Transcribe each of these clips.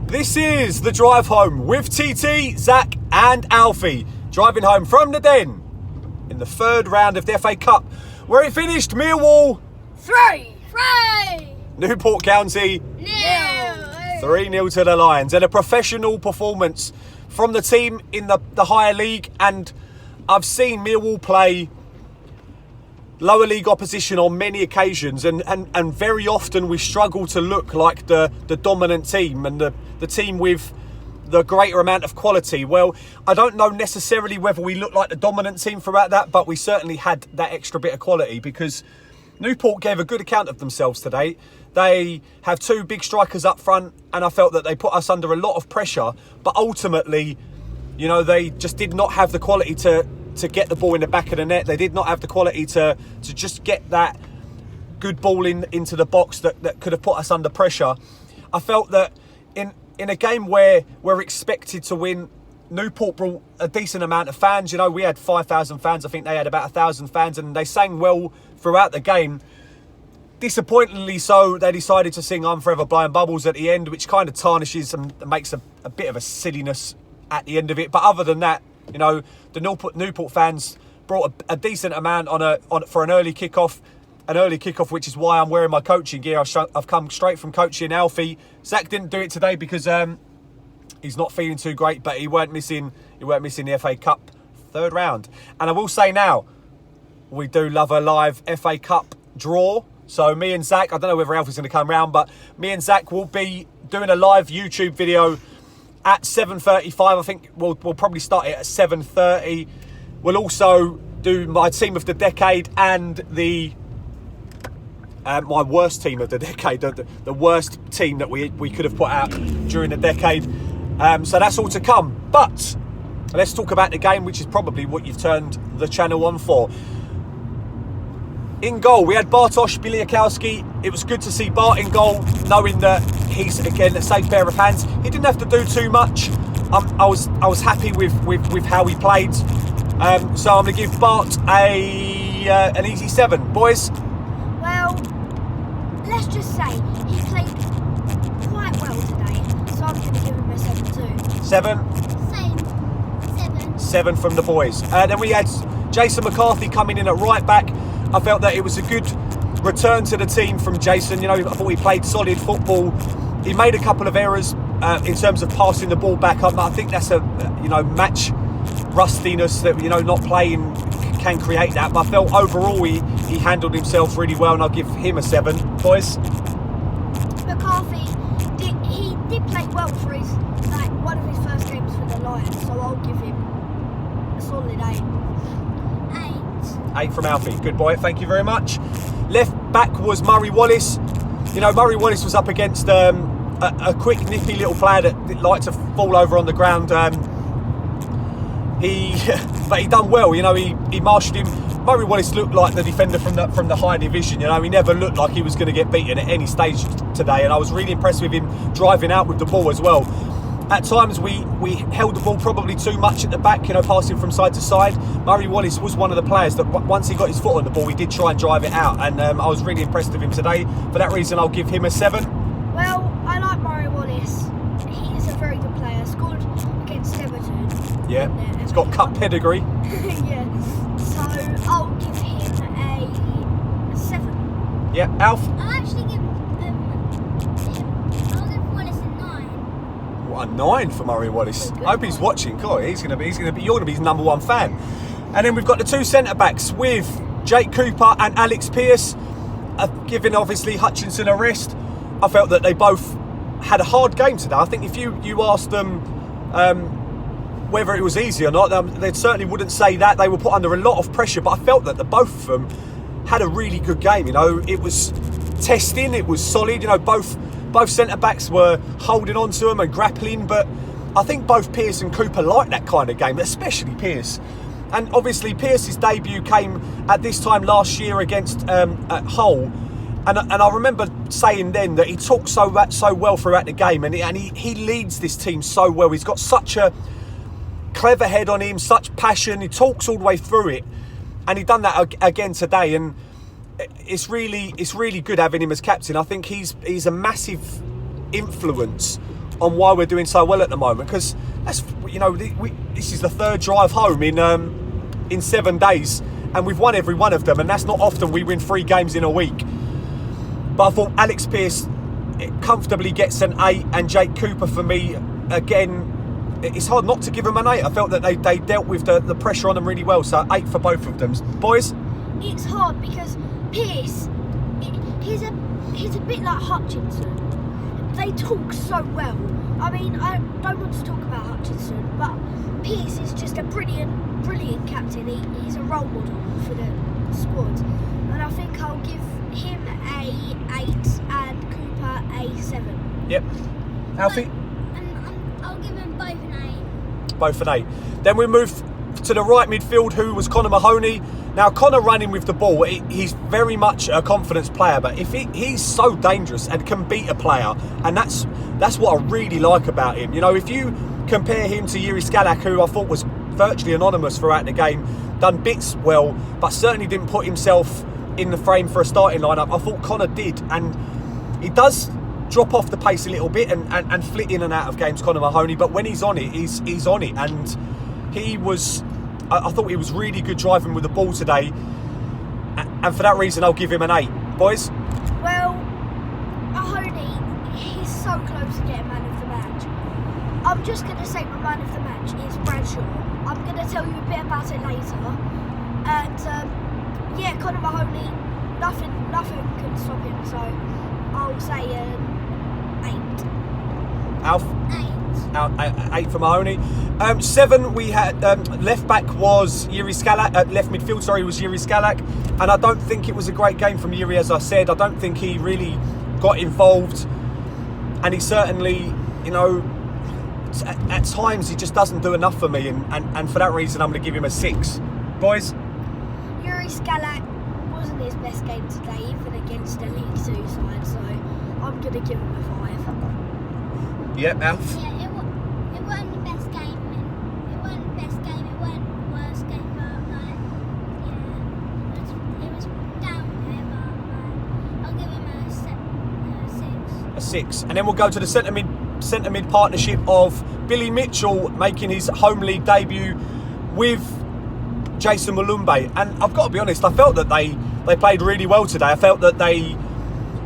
This is the drive home with TT, Zach and Alfie, driving home from the Den in the third round of the FA Cup, where it finished Millwall 3, Newport County 3-0 to the Lions, and a professional performance from the team in the higher league. And I've seen Millwall play lower league opposition on many occasions, and very often we struggle to look like the dominant team and the team with the greater amount of quality. Well, I don't know necessarily whether we look like the dominant team throughout that, but we certainly had that extra bit of quality, because Newport gave a good account of themselves today. They have two big strikers up front, and I felt that they put us under a lot of pressure, but ultimately, you know, they just did not have the quality to get the ball in the back of the net. They did not have the quality to just get that good ball into the box that could have put us under pressure. I felt that in a game where we're expected to win, Newport brought a decent amount of fans. You know, we had 5,000 fans. I think they had about 1,000 fans, and they sang well throughout the game. Disappointingly so, they decided to sing "I'm Forever Blowing Bubbles" at the end, which kind of tarnishes and makes a bit of a silliness at the end of it. But other than that, you know, the Newport fans brought a decent amount for an early kickoff. Which is why I'm wearing my coaching gear. I've come straight from coaching Alfie. Zach didn't do it today because he's not feeling too great, but he weren't missing the FA Cup third round. And I will say now, we do love a live FA Cup draw. So me and Zach, I don't know whether Alfie's going to come round, but me and Zach will be doing a live YouTube video at 7:35. I think we'll probably start it at 7:30. We'll also do my team of the decade and my worst team of the decade, the worst team that we could have put out during the decade. So that's all to come. But let's talk about the game, which is probably what you've turned the channel on for. In goal, we had Bartosz Biliakowski. It was good to see Bart in goal, knowing that he's, again, a safe pair of hands. He didn't have to do too much. I was happy with how he played. So I'm going to give Bart an easy 7. Boys? Well, let's just say he played quite well today, so I'm going to give him a 7 too. 7? Same. 7. 7 from the boys. Then we had Jason McCarthy coming in at right back. I felt that it was a good return to the team from Jason. You know, I thought he played solid football. He made a couple of errors in terms of passing the ball back up. I think that's match rustiness that, you know, not playing can create that. But I felt overall he handled himself really well, and I'll give him a 7. Boys? McCarthy did play well for one of his first games for the Lions, so I'll give him a solid 8. 8 from Alfie. Good boy. Thank you very much. Left back was Murray Wallace. You know, Murray Wallace was up against a quick, nippy little player that liked to fall over on the ground. But he done well. You know, he marshalled him. Murray Wallace looked like the defender from the higher division. You know, he never looked like he was going to get beaten at any stage today, and I was really impressed with him driving out with the ball as well. At times we held the ball probably too much at the back, you know, passing from side to side. Murray Wallace was one of the players that once he got his foot on the ball, he did try and drive it out, and I was really impressed with him today. For that reason, I'll give him a 7. Well, I like Murray Wallace. He is a very good player. Scored against Everton. Yeah, he's got cup pedigree. Yeah, so I'll give him a 7. Yeah, Alf? I'll actually give Wallace a 9. What, a 9 for Murray Wallace? I hope he's watching. God, you're going to be his number 1 fan. And then we've got the two centre backs with Jake Cooper and Alex Pearce. Giving obviously Hutchinson a rest. I felt that they both had a hard game today. I think if you asked them whether it was easy or not, they certainly wouldn't say that. They were put under a lot of pressure, but I felt that the both of them had a really good game. You know, it was testing, it was solid. You know, both centre backs were holding on to them and grappling, but I think both Pearce and Cooper like that kind of game, especially Pearce. And obviously Pearce's debut came at this time last year against at Hull. And I remember saying then that he talked so well throughout the game, and he leads this team so well. He's got such a clever head on him, such passion. He talks all the way through it, and he done that again today. And it's really good having him as captain. I think he's a massive influence on why we're doing so well at the moment, because that's, you know, this is the third drive home in 7 days, and we've won every one of them, and that's not often we win 3 games in a week. But I thought Alex Pearce comfortably gets an 8, and Jake Cooper for me, again, it's hard not to give them an 8. I felt that they dealt with the pressure on them really well, so 8 for both of them. Boys? It's hard because Pearce, he's a bit like Hutchinson. They talk so well. I mean, I don't want to talk about Hutchinson, but Pearce is just a brilliant captain. He's a role model for the squad, and I think I'll give him a 8 and Cooper a 7. Yep. Alfie? I'll give them both an 8. Both an 8. Then we move to the right midfield, who was Connor Mahoney. Now, Connor running with the ball, he's very much a confidence player, but if he's so dangerous and can beat a player, and that's what I really like about him. You know, if you compare him to Yuri Skalak, who I thought was virtually anonymous throughout the game, done bits well, but certainly didn't put himself in the frame for a starting lineup, I thought Connor did, and he does drop off the pace a little bit and flit in and out of games, Connor Mahoney, but when he's on it, he's on it, and I thought he was really good driving with the ball today, and for that reason I'll give him an 8. Boys? Well, Mahoney, he's so close to getting man of the match. I'm just going to say my man of the match is Bradshaw. I'm going to tell you a bit about it later. And yeah, Connor Mahoney, nothing can stop him, so I'll say 8. Alf? 8. 8 for Mahoney. 7 we had, left back was Yuri Skalak, left midfield, sorry, was Yuri Skalak, and I don't think it was a great game from Yuri, as I said. I don't think he really got involved, and he certainly, you know, at times he just doesn't do enough for me, and for that reason I'm going to give him a 6. Boys? Yuri Skalak wasn't his best game today, even against a League 2 side, so I'm going to give him a 5. Yep, Alf? Yeah, it wasn't the best game. It wasn't the best game. It wasn't the worst game, but like, yeah, it was down there. But I'll give him a 6. A 6. And then we'll go to the centre mid partnership of Billy Mitchell making his home league debut with Jason Mulumbe. And I've got to be honest, I felt that they played really well today. I felt that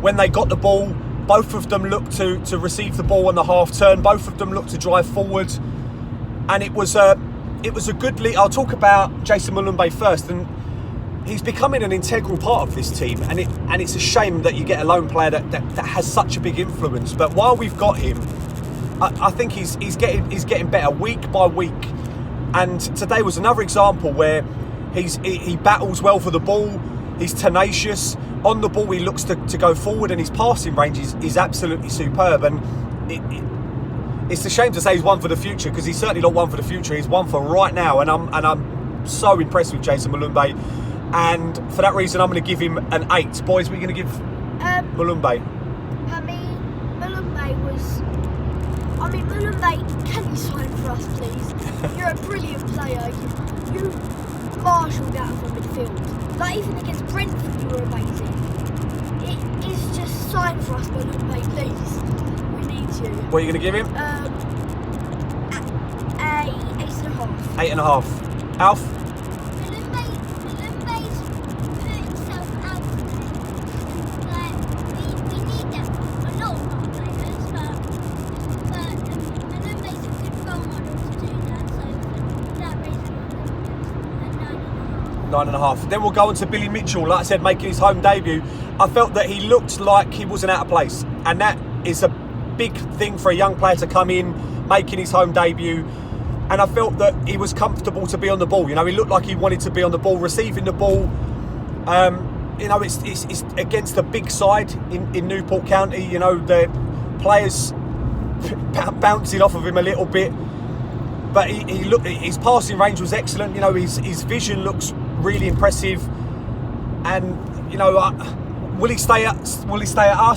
when they got the ball, both of them looked to receive the ball on the half turn. Both of them looked to drive forward, and it was a good lead. I'll talk about Jason Mulumbe first, and he's becoming an integral part of this team. And it's a shame that you get a lone player that has such a big influence. But while we've got him, I think he's getting better week by week. And today was another example where he battles well for the ball. He's tenacious. On the ball, he looks to go forward, and his passing range is absolutely superb. And it's a shame to say he's one for the future, because he's certainly not one for the future. He's one for right now, and I'm so impressed with Jason Mulumbe. And for that reason, I'm going to give him an 8. Boys, what are you going to give Mulumbe? I mean, Mulumbe, can you sign for us, please? You're a brilliant player. You marshalled out of the midfield. Like, even against Brentford, you were amazing. It is just sign for us, Millwall, please. We need you. What are you going to give him? 8.5. 8.5. Alf? Mulumbe's put himself out there. Like, we need them. A lot of our players, but Mulumbe's a good role model to do that, so for that reason I'm going to 9.5. 9.5. Then we'll go on to Billy Mitchell, like I said, making his home debut. I felt that he looked like he wasn't out of place, and that is a big thing for a young player to come in, making his home debut. And I felt that he was comfortable to be on the ball. You know, he looked like he wanted to be on the ball, receiving the ball. You know, it's against a big side in Newport County. You know, the players bouncing off of him a little bit, but he looked. His passing range was excellent. You know, his vision looks really impressive. And you know, will he stay at us?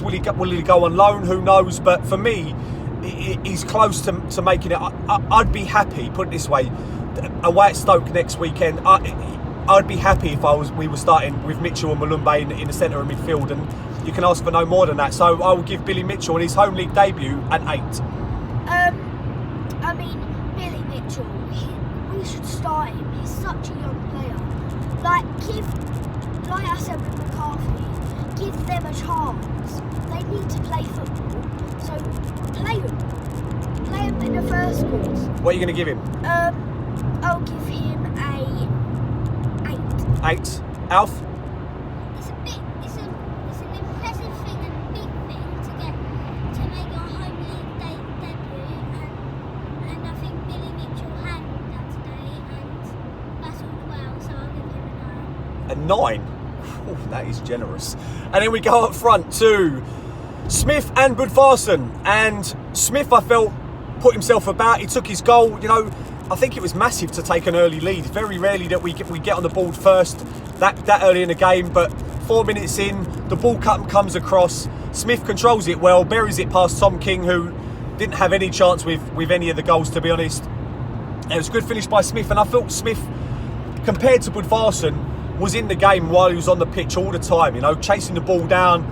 Will he go on loan? Who knows? But for me, he's close to making it. I'd be happy, put it this way, away at Stoke next weekend. I'd be happy if we were starting with Mitchell and Mulumbe in the centre of midfield, and you can ask for no more than that. So I will give Billy Mitchell in his home league debut an 8. I mean, Billy Mitchell, we should start him. He's such a young player. Like I said with McCarthy, give them a chance. They need to play football, so play them. Play him in the first course. What are you going to give him? I'll give him a 8. 8. Alf? It's an impressive thing and a big thing to make your home league debut, and I think Billy Mitchell handled that today and battled well, so I'll give him a 9. A 9? Oh, that is generous. And then we go up front to Smith and Budvarsson. And Smith, I felt, put himself about. He took his goal. You know, I think it was massive to take an early lead. Very rarely that we get on the ball first that early in the game. But 4 minutes in, the ball comes across. Smith controls it well, buries it past Tom King, who didn't have any chance with any of the goals, to be honest. It was a good finish by Smith. And I felt Smith, compared to Budvarsson, was in the game while he was on the pitch all the time, you know, chasing the ball down,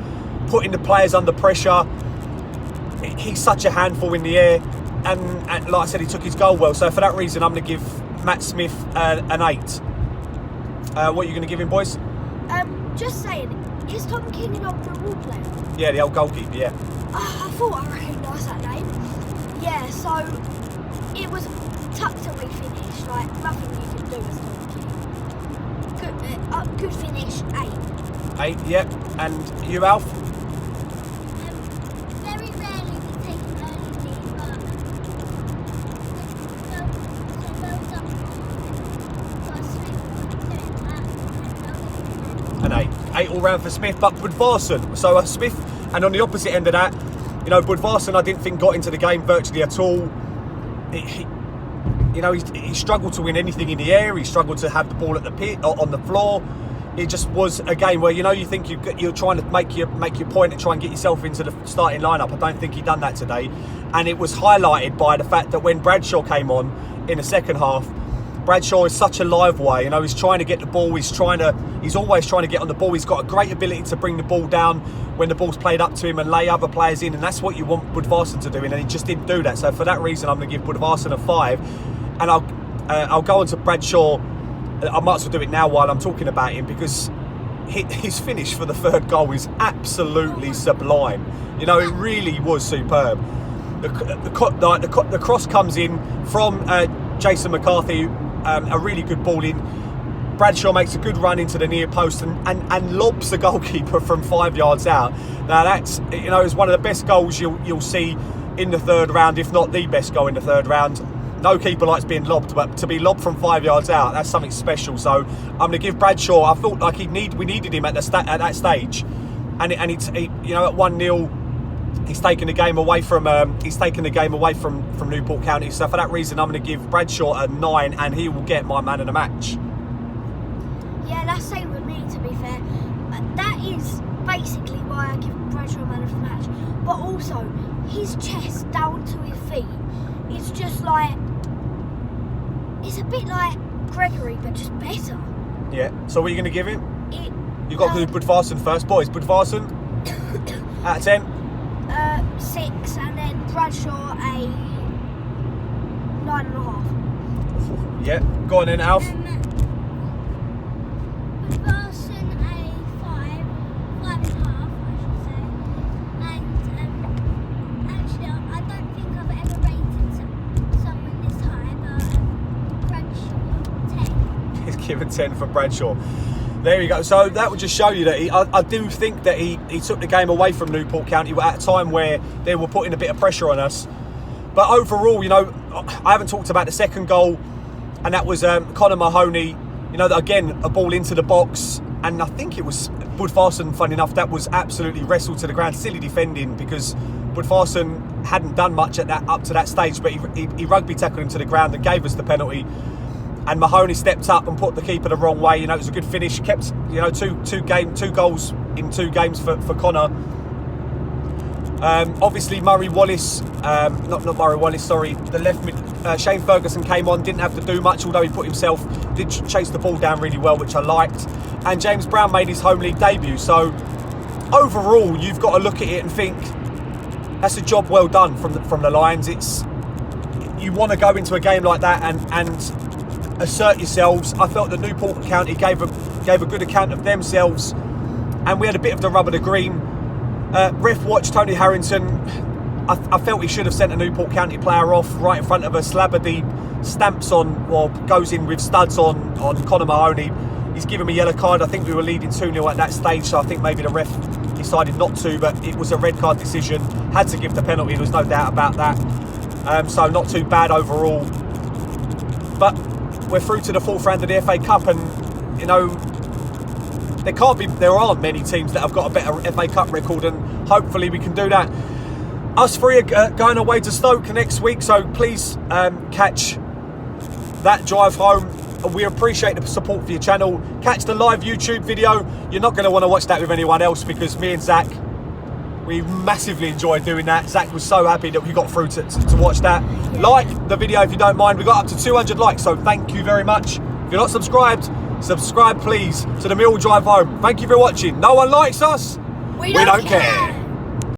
putting the players under pressure. He's such a handful in the air, and like I said, he took his goal well. So for that reason, I'm going to give Matt Smith an 8. What are you going to give him, boys? Just saying, is Tom King an old Millwall player? Yeah, the old goalkeeper, yeah. I thought I recognised that name. Yeah, so it was tucked away finish, like nothing you can do as Tom King. Good finish, 8. 8, yeah. And you, Alf? Very rarely we take an early lead, but well done for Smith doing that. An 8. 8 all round for Smith, but Budvarsson. So Smith, and on the opposite end of that, you know, Budvarsson, I didn't think got into the game virtually at all. He struggled to win anything in the air. He struggled to have the ball at the pit or on the floor. It just was a game where, you know, you think you're trying to make your point and try and get yourself into the starting lineup. I don't think he done that today, and it was highlighted by the fact that when Bradshaw came on in the second half, Bradshaw is such a live wire. You know, he's trying to get the ball. He's always trying to get on the ball. He's got a great ability to bring the ball down when the ball's played up to him and lay other players in, and that's what you want Budvarsson to do, and he just didn't do that. So for that reason, I'm going to give Budvarsson a 5, and I'll go on to Bradshaw. I might as well do it now while I'm talking about him, because his finish for the third goal is absolutely sublime. You know, it really was superb. The cross comes in from Jason McCarthy, a really good ball in. Bradshaw makes a good run into the near post and lobs the goalkeeper from 5 yards out. Now that's, you know, it's one of the best goals you'll see in the third round, if not the best goal in the third round. No keeper likes being lobbed, but to be lobbed from 5 yards out, that's something special. So I'm going to give Bradshaw. I felt like we needed him at that stage, and you know, at 1-0, he's taken the game away from Newport County. So for that reason, I'm going to give Bradshaw a 9, and he will get my man of the match. Yeah, that's same with me, to be fair. That is basically why I give Bradshaw man of the match. But also, his chest down to his feet is just like, it's a bit like Gregory, but just better. Yeah. So what are you going to give him? You've got to do Budvarsson first, boys. Budvarsson out of 10. 6, and then Bradshaw a 9.5. Yeah. Go on then, Alf. Budvarsson a 5.5, I should say. And actually, I don't think I've ever rated someone this high, but Bradshaw 10. He's given 10 for Bradshaw. There you go. So that would just show you that I do think that he took the game away from Newport County at a time where they were putting a bit of pressure on us. But overall, you know, I haven't talked about the second goal, and that was Connor Mahoney. You know, again, a ball into the box, and I think it was Budvarsson, funny enough, that was absolutely wrestled to the ground. Silly defending, because Budvarsson hadn't done much up to that stage, but he rugby tackled him to the ground and gave us the penalty. And Mahoney stepped up and put the keeper the wrong way. You know, it was a good finish. Kept, you know, two goals in 2 games for Connor. Obviously, Murray Wallace, not Murray Wallace, sorry, the left mid, Shane Ferguson came on, didn't have to do much, although he did chase the ball down really well, which I liked. And James Brown made his home league debut. So overall, you've got to look at it and think, that's a job well done from the Lions. It's, you want to go into a game like that and assert yourselves. I felt that Newport County gave a good account of themselves, and we had a bit of the rub of the green. Ref watch Tony Harrington. I felt he should have sent a Newport County player off right in front of us. Slabberdy stamps on, or goes in with studs on Conor Mahoney. He's given me a yellow card. I think we were leading 2-0 at that stage, so I think maybe the ref decided not to, but it was a red card decision. Had to give the penalty, there was no doubt about that. So not too bad overall. But we're through to the 4th round of the FA Cup, and you know, there aren't many teams that have got a better FA Cup record, and hopefully we can do that. Us three are going away to Stoke next week, so please catch that drive home. We appreciate the support for your channel. Catch the live YouTube video. You're not going to want to watch that with anyone else, because me and Zach, we massively enjoyed doing that. Zach was so happy that we got through to watch that. Like the video if you don't mind. We got up to 200 likes, so thank you very much. If you're not subscribed, subscribe please to the Millwall Drive Home. Thank you for watching. No one likes us. We don't care.